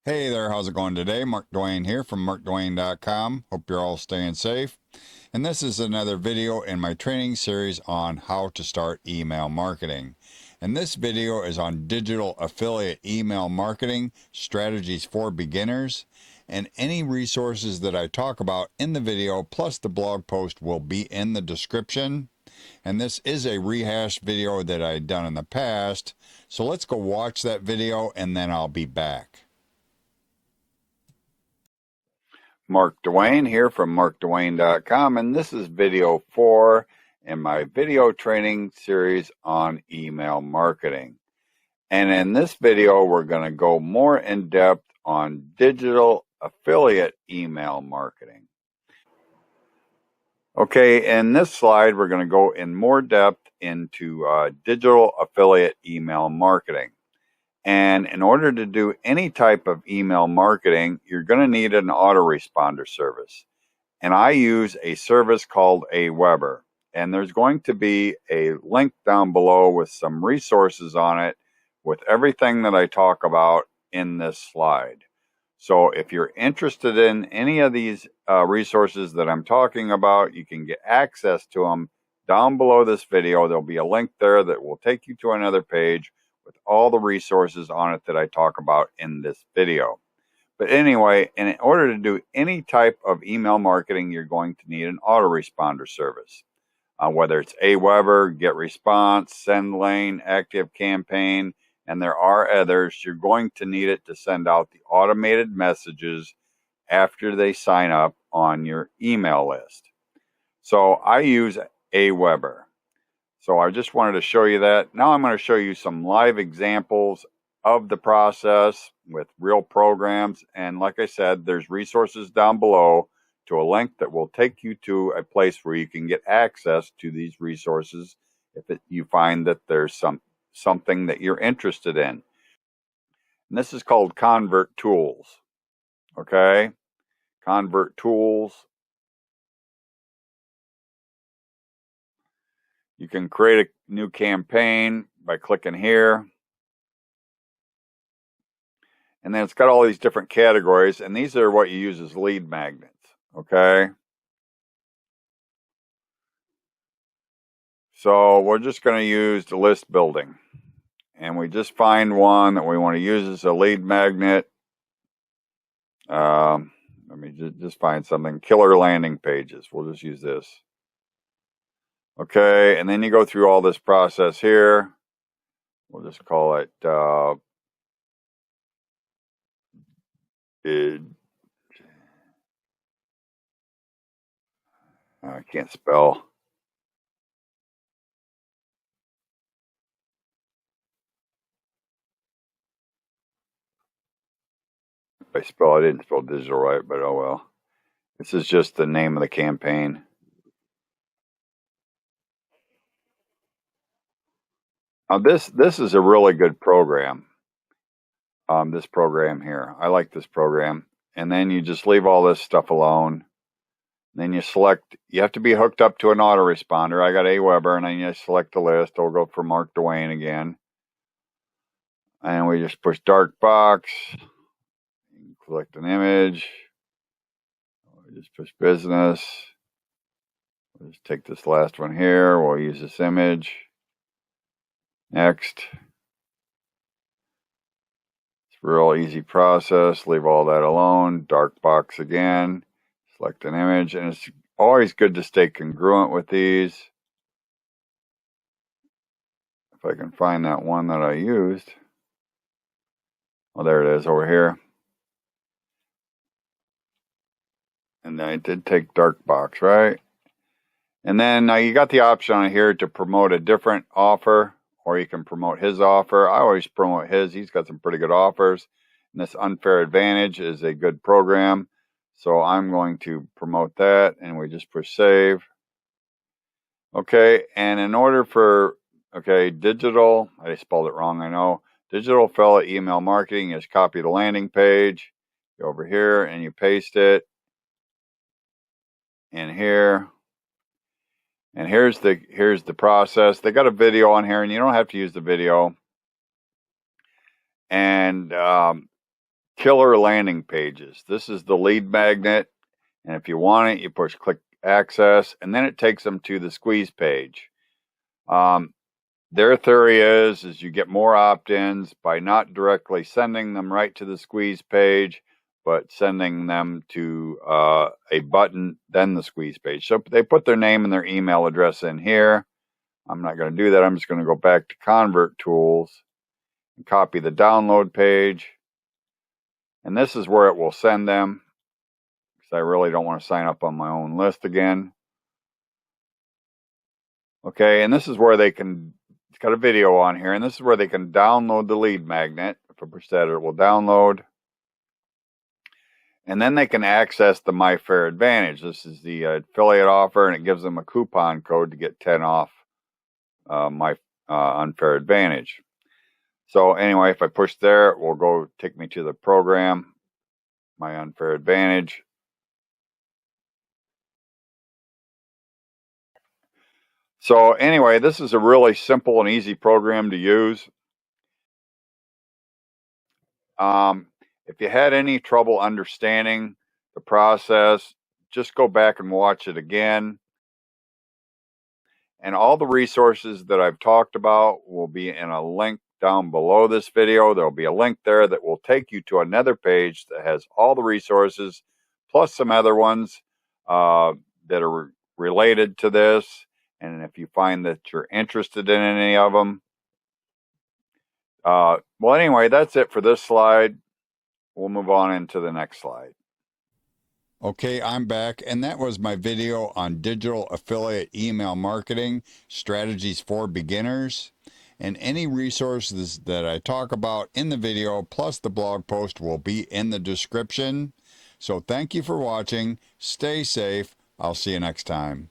Hey there, how's it going today? Mark Dwayne here from markdwayne.com. Hope you're all staying safe. And this is another video in my training series on how to start email marketing. And this video is on digital affiliate email marketing strategies for beginners. And any resources that I talk about in the video plus the blog post will be in the description. And this is a rehash video that I've done in the past. So let's go watch that video and then I'll be back. Mark Dwayne here from markdwayne.com, and this is video 4 in my video training series on email marketing. And in this video, we're going to go more in depth on digital affiliate email marketing. Okay, in this slide, we're going to go in more depth into digital affiliate email marketing. And in order to do any type of email marketing, you're going to need an autoresponder service. And I use a service called AWeber. And there's going to be a link down below with some resources on it with everything that I talk about in this slide. So if you're interested in any of these resources that I'm talking about, you can get access to them down below this video. There'll be a link there that will take you to another page with all the resources on it that I talk about in this video. But anyway, in order to do any type of email marketing, you're going to need an autoresponder service. Whether it's AWeber, GetResponse, SendLane, ActiveCampaign, and there are others, you're going to need it to send out the automated messages after they sign up on your email list. So I use AWeber. So I just wanted to show you that. Now I'm going to show you some live examples of the process with real programs. And like I said, there's resources down below to a link that will take you to a place where you can get access to these resources if you find that there's something that you're interested in. And this is called CONVERToolz. Okay? CONVERToolz. You can create a new campaign by clicking here. And then it's got all these different categories, and these are what you use as lead magnets, okay? So we're just going to use the list building. And we just find one that we want to use as a lead magnet. Let me just find something. Killer landing pages. We'll just use this. Okay, and then you go through all this process here. We'll just call it I can't spell. I didn't spell digital right, but oh well. This is just the name of the campaign. Now this is a really good program. This program here. I like this program. And then you just leave all this stuff alone. Then you select, you have to be hooked up to an autoresponder. I got AWeber, and then you select the list. I'll go for Mark Dwayne again. And we just push dark box. Select an image. We just push business. We'll just take this last one here. We'll use this image. Next. It's a real easy process. Leave all that alone. Dark box again. Select an image. And it's always good to stay congruent with these. If I can find that one that I used. Oh, there it is over here. And then I did take dark box, right? And then now you got the option on here to promote a different offer, or you can promote his offer. I always promote his. He's got some pretty good offers. And this Unfair Advantage is a good program. So I'm going to promote that, and we just push save. Okay, and in order for, digital, I spelled it wrong, I know. Digital affiliate email marketing, you just copy the landing page, go over here, and you paste it in here. And here's the process. They got a video on here, and you don't have to use the video. And killer landing pages. This is the lead magnet, and if you want it, you push click access, and then it takes them to the squeeze page. Their theory is you get more opt-ins by not directly sending them right to the squeeze page, but sending them to a button, then the squeeze page. So they put their name and their email address in here. I'm not going to do that. I'm just going to go back to ConvertTools and copy the download page. And this is where it will send them, because I really don't want to sign up on my own list again. Okay, and this is where they can, it's got a video on here, and this is where they can download the lead magnet. If I push that, it will download. And then they can access the My Fair Advantage. This is the affiliate offer, and it gives them a coupon code to get 10 off my unfair advantage. So anyway, if I push there, it will go take me to the program, my unfair advantage. So anyway, this is a really simple and easy program to use. If you had any trouble understanding the process, just go back and watch it again. And all the resources that I've talked about will be in a link down below this video. There'll be a link there that will take you to another page that has all the resources, plus some other ones that are related to this. And if you find that you're interested in any of them. Well, anyway, that's it for this slide. We'll move on into the next slide. Okay, I'm back, and that was my video on digital affiliate email marketing strategies for beginners. And any resources that I talk about in the video, plus the blog post, will be in the description. So thank you for watching. Stay safe. I'll see you next time.